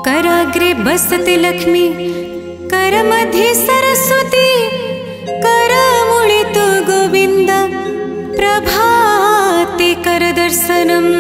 कराग्रे बसते लक्ष्मी कर मध्ये सरस्वती कर मूले तु गोविंद प्रभाते कर दर्शनम्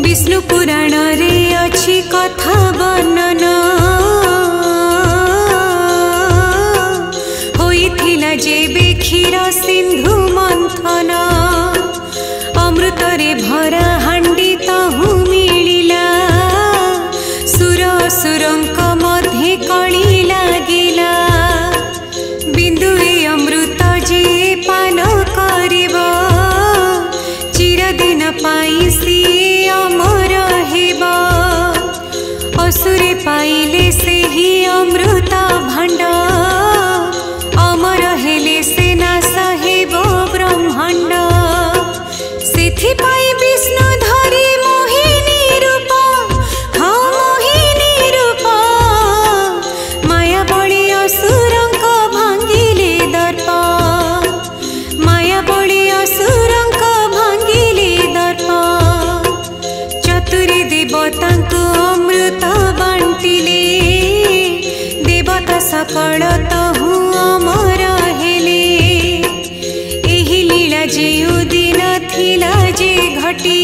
विष्णु पुराण रे अच्छी कथा वर्णन होइथिला जेबे क्षीर सिंधु मंथन अमृत रे भरा हांडी तहु मिलिला सुर असुरंक मध्ये कली लागिला बिंदुए अमृत जे पान करिबो चिरदिन पाई सी अमर हेबा असुरे पाइले से ही अमृत भांड अमर हेले से नाश हेबो ब्रह्मांड सेथिपाई विष्णु धरी मोहिनी रूप हाँ मोहिनी रूप माया बड़ी असुरंक भांगिले दर्प माया बड़ी असुरंक भांगिले दर्प चतुरी देवता को अमृत बांटिले देवता सकल तहु अमर हेले एही लीला जेउ दिन थिला जे घटी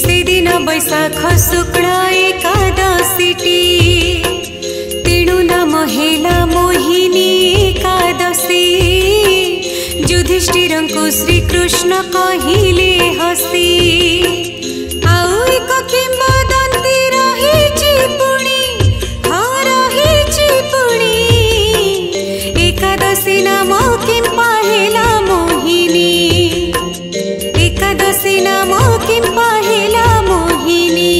से दिन बैशाख शुक्ल एकादशीटी तेणु नाम हेला मोहिनी एकादशी युधिष्ठिरंकु श्री कृष्ण कहिले हसी किंबदंती रहिछि पुणी हाँ रहिछि पुणी एकादशी नाम किं पाहेला मोहिनी एकादशी नाम किं पाहेला मोहिनी।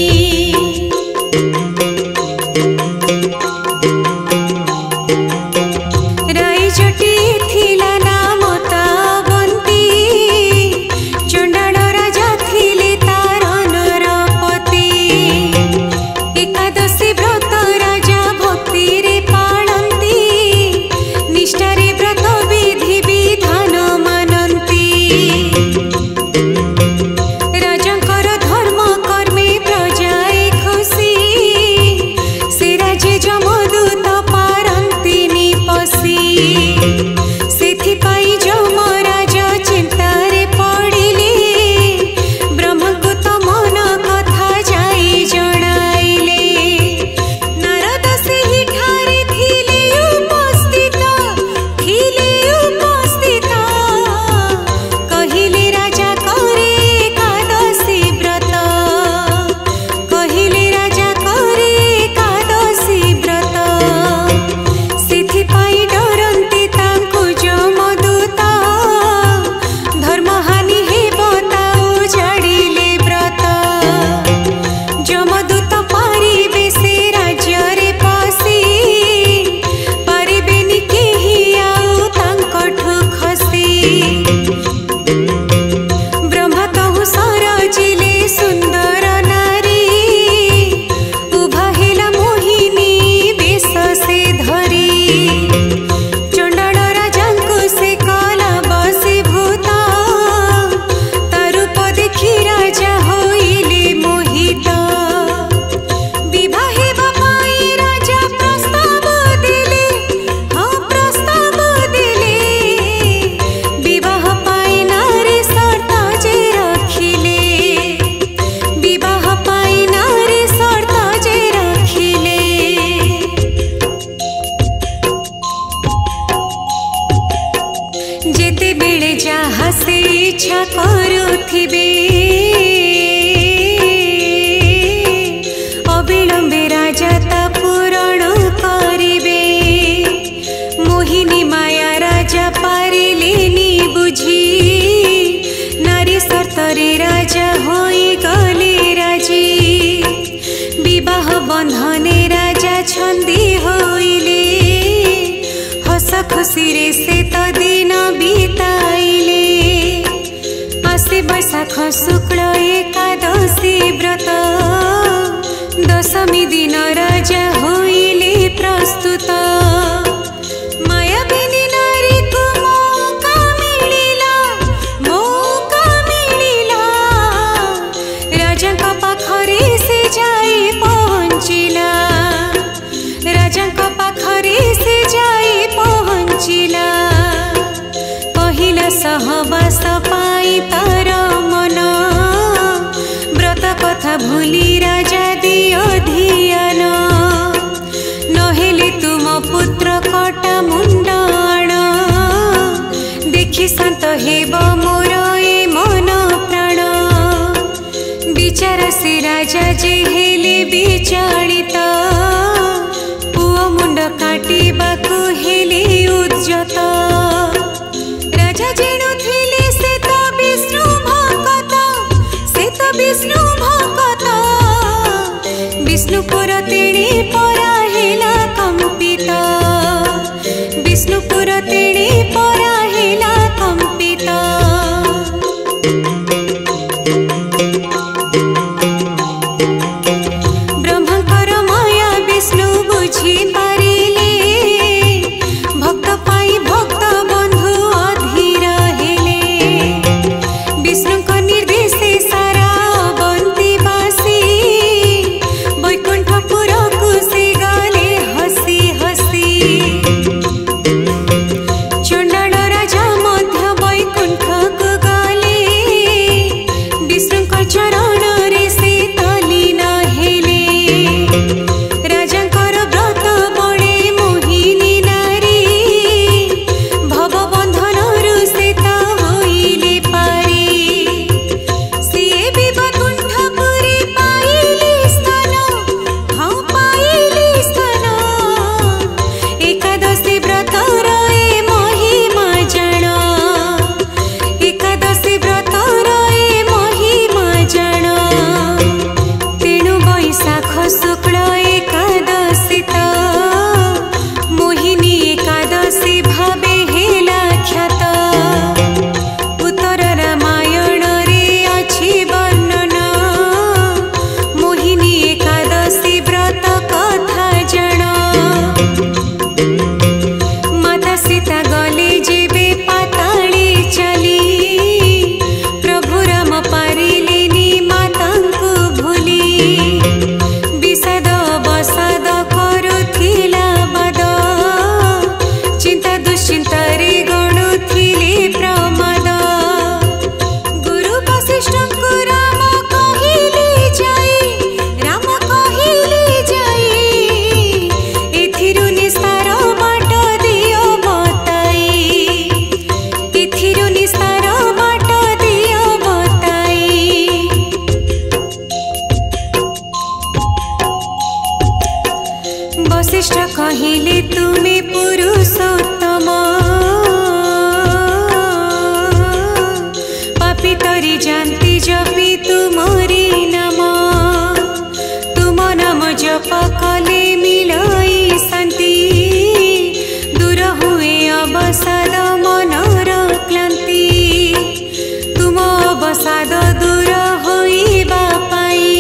କରୁଥିବେ ଅବିଳମ୍ବେ ରାଜା ତା ପୂରଣ କରିବେ। ମୋହିନୀ ମାୟା ରାଜା ପାରିଲେନି ବୁଝି ନାରୀ ସର୍ତ୍ତରେ ରାଜା ହୋଇଗଲେ ରାଜି। ବିବାହ ବନ୍ଧନେ ରାଜା ଛନ୍ଦି ହୋଇଲେ ହସ ଖୁସିରେ ସେ ତ ଦିନ ବିତାଇଲେ। आसे बैशाख शुक्ल एकादशी व्रत दशमी दिन राजा होइले प्रस्तुत। मायाबिनी नारी को मौका मिलिला राजा का पाखरे से जाई पहुँचिला। राजा का पाखरे से जाई पहुँचिला। पहिला सहवास पाई तार मन व्रत कथा भूली राजा दियो धियान। नहेले तुम पुत्र कटा मुंड आण देखि शांत हेब मोर ए मन प्राण। विचार से राजा जे हेले विचलित पुओ मुंड काटिबाकु हेले उद्यत। राजा जेणुथिले से तो विष्णु भक्त विष्णुपुर तेणे परा हेला कंपित। विष्णुपुर तेणे परा हेला कंपित। ब्रह्मकर माया विष्णु बुझी पारिले भक्त पाई भक्त बंधु अधीर हेले। विष्णु को निर्देश सारा बंतीवासी वैकुंठपुर को से गले हसी हसी। चंडाल राजा मध्य वैकुंठ को गले विष्णु को चरण रे से तलीन हेले। राजांकर व्रत बड़े मोहिनी नारी भव बंधन रु से ता होइले पारी। सिए भी वैकुंठपुरी पाइले स्थान हाँ पाइले स्थान। एकादशी व्रत रे महिमा जान। एकादशी व्रत रे महिमा जान। तेणु बैशाख शुक्ल एकादशी त मोहिनी एकादशी भावे हेला ख्यात। उत्तर रामायण रे अछि वर्णन मोहिनी एकादशी व्रत कथा जान। माता सीता गले जेबे पाताले चली प्रभु राम पारिलेनी मातांकु भूली। विषाद बसाद करुथिला बद चिंता दुश्चिंतारे गणुथिले प्रमाद। गुरु वशिष्ठ को राम कहिले जाई एथिरु निस्तार बाट दियो बताई। एथिरु निस्तार बाट दियो बताई। वशिष्ठ कहिले तुमे पुरुषोत्तम पापी तरी जानती जपी तुमरी नाम। तुम नाम जप कले मिलई शांति दूर हुए अवसाद मनर क्लांति। तुम अवसाद दूर होइबा पाई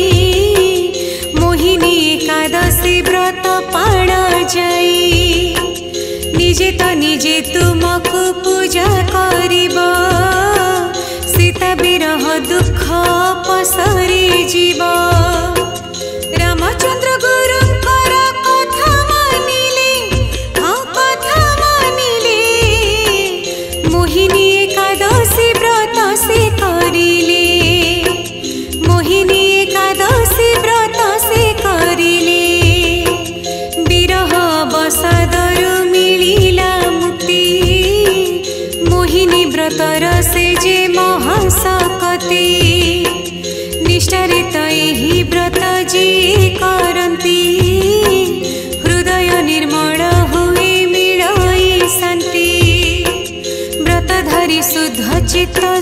मोहिनी एकादशी व्रत पाण जाई। निजे तो निजे तुमको पूजा करिब सीता विरह दुख पसरी जीव। रामचंद्र गुरुंकर कथा मानिले हाँ कथा मानिले। मोहिनी एकादशी व्रत से करिले। मोहिनी एकादशी व्रत से करिले। विरह अवसादरु मिलिला मुक्ति मोहिनी व्रतर से जे महास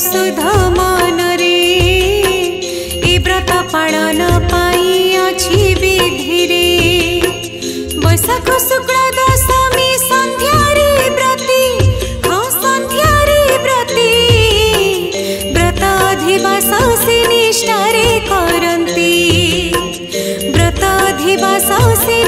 सुध मन रे ए व्रत पालन पाई अछि विधि रे बैशाख शुक्ल दशमी संध्या रे व्रती हाँ संध्या रे व्रती व्रत अधिवास से निष्ठा रे करंती व्रत अधिवास से